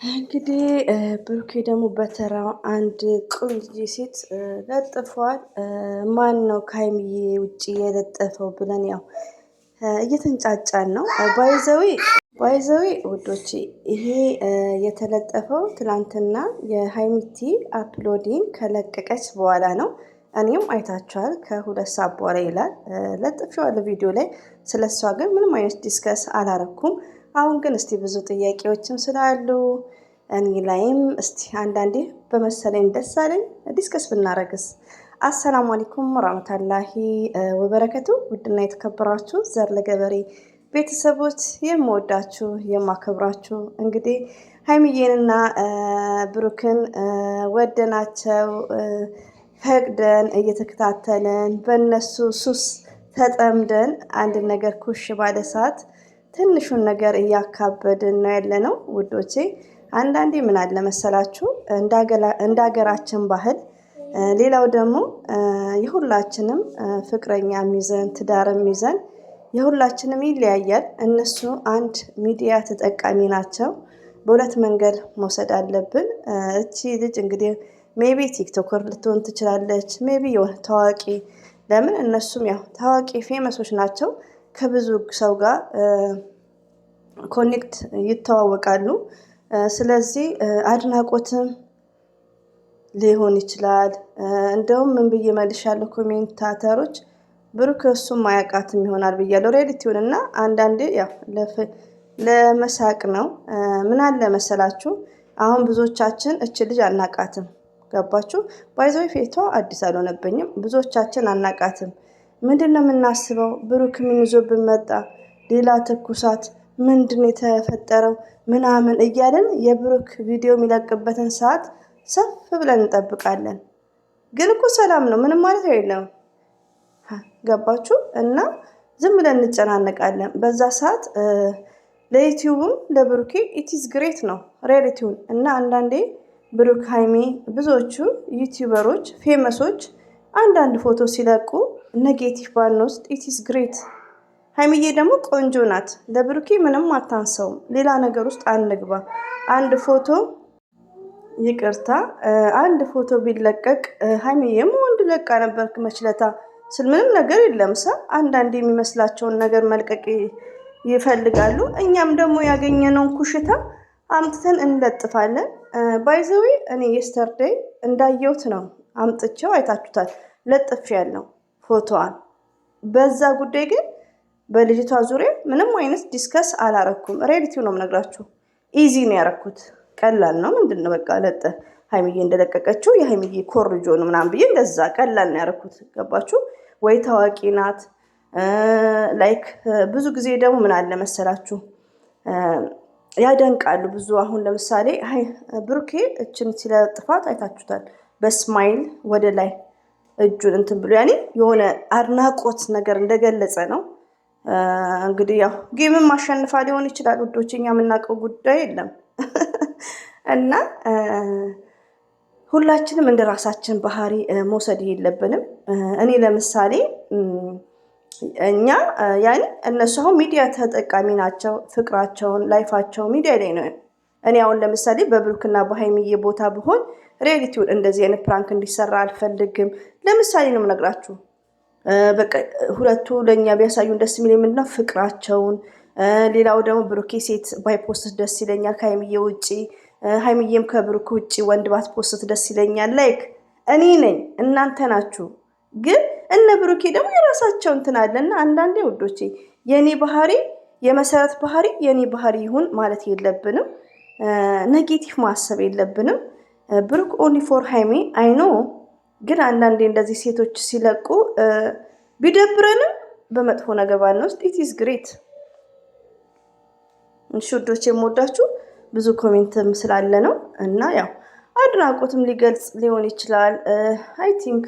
እንግዲህ ብሩኬ ደግሞ በተራው አንድ ቆንጆ ሴት ለጥፏል። ማን ነው ከሀይሚዬ ውጪ የለጠፈው ብለን ያው እየተንጫጫን ነው። ባይዘዊ ውዶቼ ይሄ የተለጠፈው ትላንትና የሀይሚቲ አፕሎዲን ከለቀቀች በኋላ ነው። እኔም አይታችኋል ከሁለት ሰዓት በኋላ ይላል ለጥፌዋለሁ ቪዲዮ ላይ። ስለሷ ግን ምንም አይነት ዲስከስ አላረኩም። አሁን ግን እስቲ ብዙ ጥያቄዎችም ስላሉ እኔ ላይም እስቲ አንዳንዴ በመሰለኝ ደስ አለኝ ዲስከስ ብናረግስ። አሰላሙ አለይኩም ወራህመቱላሂ ወበረከቱ። ውድና የተከበራችሁ ዘር ለገበሬ ቤተሰቦች የምወዳችሁ የማከብራችሁ እንግዲህ ሀይሚዬንና ብሩክን ወደናቸው ፈቅደን እየተከታተልን በእነሱ ሱስ ተጠምደን አንድ ነገር ኩሽ ባለ ሰዓት ትንሹን ነገር እያካበድን ነው ያለነው ውዶቼ። አንዳንዴ ምን አለ መሰላችሁ እንደ ሀገራችን ባህል ሌላው ደግሞ የሁላችንም ፍቅረኛ ሚዘን ትዳርም ይዘን የሁላችንም ይለያያል። እነሱ አንድ ሚዲያ ተጠቃሚ ናቸው። በሁለት መንገድ መውሰድ አለብን። እቺ ልጅ እንግዲህ ሜቢ ቲክቶከር ልትሆን ትችላለች። ሜቢ የሆነ ታዋቂ ለምን እነሱም ያው ታዋቂ ፌመሶች ናቸው። ከብዙ ሰው ጋር ኮኔክት ይተዋወቃሉ። ስለዚህ አድናቆትም ሊሆን ይችላል። እንደውም ምን ብዬ መልሻለሁ ኮሜንታተሮች ብሩክ እሱም አያውቃትም ይሆናል ብያለሁ። ሪያሊቲውን እና አንዳንዴ ያው ለመሳቅ ነው። ምን አለ መሰላችሁ አሁን ብዙዎቻችን እች ልጅ አናቃትም። ገባችሁ? ባይዘው ፌቷ አዲስ አልሆነብኝም። ብዙዎቻችን አናቃትም። ምንድነው የምናስበው? ብሩክ ምን ይዞብን መጣ? ሌላ ትኩሳት ምንድነው የተፈጠረው? ምናምን እያልን የብሩክ ቪዲዮ የሚለቅበትን ሰዓት ሰፍ ብለን እንጠብቃለን። ግን እኮ ሰላም ነው፣ ምንም ማለት አይደለም። ገባችሁ? እና ዝም ብለን እንጨናነቃለን። በዛ ሰዓት ለዩቲዩብም ለብሩኬ ኢትስ ግሬት ነው ሪያሊቲውን። እና አንዳንዴ ብሩክ ሀይሚ ብዙዎቹ ዩቲዩበሮች ፌመሶች አንዳንድ ፎቶ ሲለቁ ኔጌቲቭ ባንወስድ ኢትስ ግሬት። ሀይሚዬ ደግሞ ቆንጆ ናት። ለብሩኬ ምንም አታንሰውም። ሌላ ነገር ውስጥ አንግባ። አንድ ፎቶ ይቅርታ፣ አንድ ፎቶ ቢለቀቅ ሀይሚዬም ወንድ ለቃ ነበር መችለታ ስል ምንም ነገር የለም። አንዳንድ የሚመስላቸውን ነገር መልቀቅ ይፈልጋሉ። እኛም ደግሞ ያገኘነውን ኩሽታ አምጥተን እንለጥፋለን። ባይዘዌ እኔ የስተርዴይ እንዳየሁት ነው አምጥቼው አይታችሁታል። ለጥፍ ያለው ፎቶዋን በዛ ጉዳይ ግን በልጅቷ ዙሪያ ምንም አይነት ዲስከስ አላረኩም። ሬዲቲው ነው የምነግራችሁ። ኢዚ ነው ያረኩት። ቀላል ነው። ምንድነው በቃ ሀይሚዬ እንደለቀቀችው የሀይሚዬ ኮርጆ ነው ምናምን ብዬ እንደዛ ቀላል ነው ያረኩት። ገባችሁ ወይ? ታዋቂ ናት ላይክ ብዙ ጊዜ ደግሞ ምን አለ መሰላችሁ ያደንቃሉ ብዙ። አሁን ለምሳሌ ብሩኬ እችን ሲለጥፋት አይታችሁታል። በስማይል ወደ ላይ እጁን እንትን ብሎ ያኔ የሆነ አድናቆት ነገር እንደገለጸ ነው። እንግዲህ ያው ጌምም ማሸንፋ ሊሆን ይችላል ውዶች፣ እኛ የምናውቀው ጉዳይ የለም። እና ሁላችንም እንደ ራሳችን ባህሪ መውሰድ የለብንም። እኔ ለምሳሌ እኛ ያኔ እነሱ አሁን ሚዲያ ተጠቃሚ ናቸው። ፍቅራቸውን ላይፋቸው ሚዲያ ላይ ነው። እኔ አሁን ለምሳሌ በብሩክና በሀይሚዬ ቦታ ብሆን ሪያሊቲውን እንደዚህ አይነት ፕራንክ እንዲሰራ አልፈልግም። ለምሳሌ ነው የምነግራችሁ። በቃ ሁለቱ ለእኛ ቢያሳዩን ደስ የሚል ምንድነው ፍቅራቸውን። ሌላው ደግሞ ብሩኬ ሴት ባይፖስት ደስ ይለኛል ከሀይሚዬ ውጭ። ሀይሚዬም ከብሩክ ውጭ ወንድ ባትፖስት ደስ ይለኛል። ላይክ እኔ ነኝ እናንተ ናችሁ። ግን እነ ብሩኬ ደግሞ የራሳቸው እንትን አለና አንዳንዴ ውዶቼ የኔ ባህሪ የመሰረት ባህሪ የኔ ባህሪ ይሁን ማለት የለብንም። ኔጌቲቭ ማሰብ የለብንም። ብሩክ ኦንሊ ፎር ሃይሚ አይኖ። ግን አንዳንዴ እንደዚህ ሴቶች ሲለቁ ቢደብረንም በመጥፎ ነገር ባንወስድ ኢት ኢዝ ግሬት። እሺ ውዶቼ የምወዳችሁ ብዙ ኮሜንትም ስላለ ነው እና ያው አድናቆትም ሊገልጽ ሊሆን ይችላል አይ ቲንክ።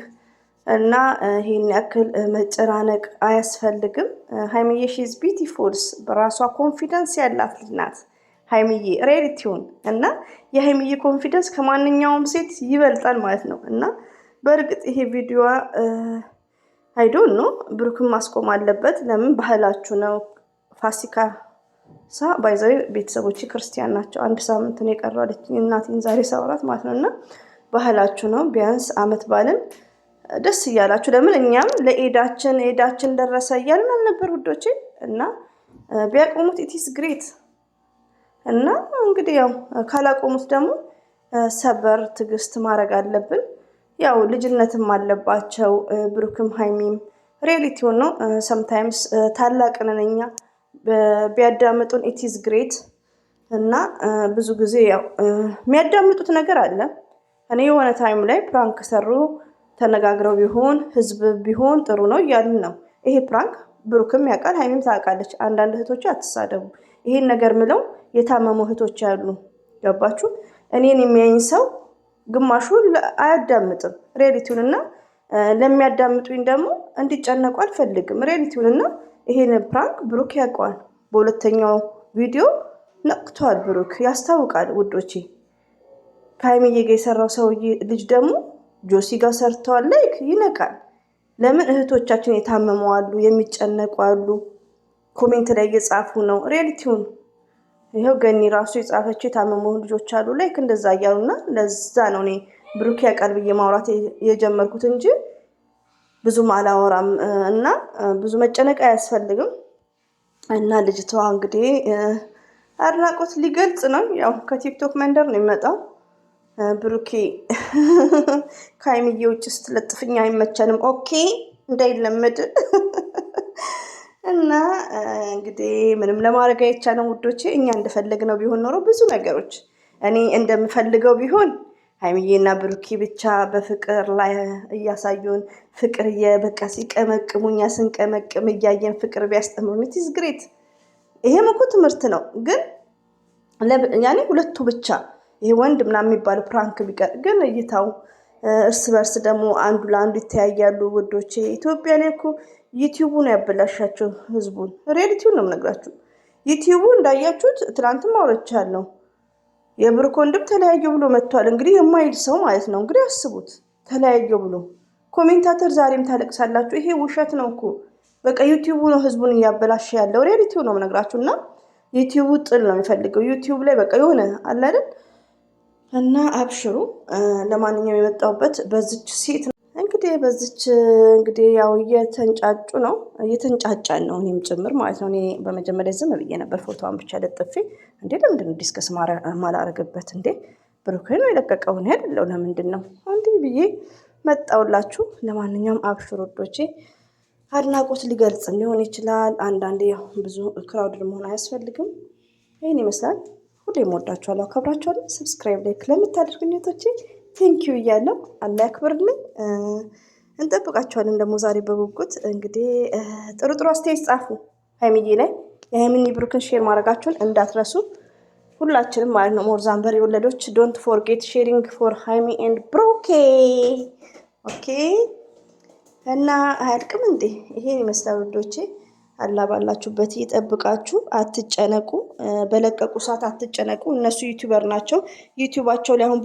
እና ይሄን ያክል መጨናነቅ አያስፈልግም። ሀይሚዬ ሺዝ ቢዩቲፉልስ በራሷ ኮንፊደንስ ያላት ልጅ ናት ሀይሚዬ ሪያሊቲውን። እና የሀይሚዬ ኮንፊደንስ ከማንኛውም ሴት ይበልጣል ማለት ነው። እና በእርግጥ ይሄ ቪዲዮ አይዶን ነው ብሩክን ማስቆም አለበት። ለምን ባህላችሁ ነው። ፋሲካ ባይዛዊ ቤተሰቦች ክርስቲያን ናቸው። አንድ ሳምንት ነው የቀረው አለችኝ እናቴን ዛሬ ሳወራት ማለት ነው። እና ባህላችሁ ነው ቢያንስ አመት ባልን ደስ እያላችሁ ለምን እኛም ለኤዳችን ደረሰ እያልን አልነበር ውዶቼ? እና ቢያቆሙት ኢትስ ግሬት። እና እንግዲህ ያው ካላቆሙት ደግሞ ሰበር ትዕግስት ማድረግ አለብን። ያው ልጅነትም አለባቸው ብሩክም ሀይሚም ሪያሊቲውን ነው። ሰምታይምስ ታላቅ ነን እኛ ቢያዳምጡን ኢትስ ግሬት። እና ብዙ ጊዜ ያው የሚያዳምጡት ነገር አለ። እኔ የሆነ ታይም ላይ ፕራንክ ሰሩ ተነጋግረው ቢሆን ህዝብ ቢሆን ጥሩ ነው እያልን ነው። ይሄ ፕራንክ ብሩክም ያውቃል ሀይሚም ታውቃለች። አንዳንድ እህቶች አትሳደቡ። ይሄን ነገር ምለው የታመሙ እህቶች ያሉ ገባችሁ? እኔን የሚያይኝ ሰው ግማሹ አያዳምጥም ሪያሊቲውንና ለሚያዳምጡኝ ደግሞ እንዲጨነቁ አልፈልግም። ሪያሊቲውንና ይሄን ፕራንክ ብሩክ ያውቀዋል። በሁለተኛው ቪዲዮ ነቅቷል። ብሩክ ያስታውቃል ውዶቼ። ከሀይሚዬ ጋር የሰራው ሰውዬ ልጅ ደግሞ ጆሲ ጋር ሰርተዋል። ላይክ ይነቃል። ለምን እህቶቻችን የታመሙ አሉ፣ የሚጨነቁ አሉ። ኮሜንት ላይ እየጻፉ ነው ሪያሊቲውን። ይኸው ገኒ ራሱ የጻፈችው የታመሙ ልጆች አሉ ላይክ እንደዛ እያሉና ለዛ ነው እኔ ብሩክ ያውቃል ብዬ ማውራት የጀመርኩት እንጂ ብዙም አላወራም እና ብዙ መጨነቅ አያስፈልግም። እና ልጅቷ እንግዲህ አድናቆት ሊገልጽ ነው። ያው ከቲክቶክ መንደር ነው የሚመጣው። ብሩኬ ከሀይሚዬ ውጭ ስትለጥፍኛ አይመቸንም። ኦኬ እንዳይለመድ እና እንግዲህ ምንም ለማድረግ አይቻልም ውዶቼ። እኛ እንደፈለግነው ቢሆን ኖሮ ብዙ ነገሮች እኔ እንደምፈልገው ቢሆን ሀይሚዬና ብሩኬ ብቻ በፍቅር ላይ እያሳዩን ፍቅር በቃ ሲቀመቅሙ እኛ ስንቀመቅም እያየን ፍቅር ቢያስተምሩን ኢትስ ግሬት። ይሄም እኮ ትምህርት ነው። ግን ያኔ ሁለቱ ብቻ ይሄ ወንድ ምናምን የሚባለው ፕራንክ ቢቀር ግን እይታው እርስ በርስ ደግሞ አንዱ ለአንዱ ይተያያሉ ውዶቼ። ኢትዮጵያ ላይ እኮ ዩቲዩቡ ነው ያበላሻቸው ህዝቡን። ሪያሊቲውን ነው የምነግራችሁ። ዩቲዩቡ እንዳያችሁት ትናንትም አውርቻለሁ። የብሩክ ወንድም ተለያየው ብሎ መጥቷል። እንግዲህ የማይል ሰው ማለት ነው። እንግዲህ አስቡት ተለያየው ብሎ ኮሜንታተር ዛሬም ታለቅሳላችሁ። ይሄ ውሸት ነው እኮ በቃ ዩቲዩቡ ነው ህዝቡን እያበላሸ ያለው። ሪያሊቲው ነው የምነግራችሁ። እና ዩቲዩቡ ጥል ነው የሚፈልገው። ዩቲዩብ ላይ በቃ የሆነ አለ አይደል? እና አብሽሩ። ለማንኛውም የመጣሁበት በዚች ሴት እንግዲህ እንግዲህ ያው እየተንጫጩ ነው እየተንጫጫን ነው እኔም ጭምር ማለት ነው። እኔ በመጀመሪያ ዝም ብዬ ነበር ፎቶዋን ብቻ ለጥፌ እንዴ ለምንድን ነው ዲስከስ ማላረግበት እንዴ ብሩክ ነው የለቀቀውን አይደለው ለምንድን ነው እንዲህ ብዬ መጣውላችሁ። ለማንኛውም አብሽሩ ወዶቼ። አድናቆት ሊገልጽ ሊሆን ይችላል። አንዳንዴ ያው ብዙ ክራውድ መሆን አያስፈልግም። ይሄን ይመስላል። ሁሌም ወዳችኋለሁ፣ አከብራችኋለሁ። ሰብስክራይብ ላይክ ለምታደርጉኝ እህቶቼ ቴንኪዩ እያለሁ አላህ ያክብርልኝ። እንጠብቃችኋለን ደግሞ ዛሬ በጉጉት እንግዲህ ጥሩ ጥሩ አስተያየት ጻፉ ሀይሚዬ ላይ። የሀይሚን ብሩክን ሼር ማድረጋችሁን እንዳትረሱ ሁላችንም ማለት ነው። ሞርዛንበር የወለዶች ዶንት ፎርጌት ሼሪንግ ፎር ሃይሚ ኤንድ ብሩኬ ኦኬ። እና አያልቅም እንዴ? ይሄን ይመስላል ውዶቼ። አላህ ባላችሁበት ይጠብቃችሁ። አትጨነቁ፣ በለቀቁ ሰዓት አትጨነቁ። እነሱ ዩቲዩበር ናቸው። ዩቲዩባቸው ላይ አሁን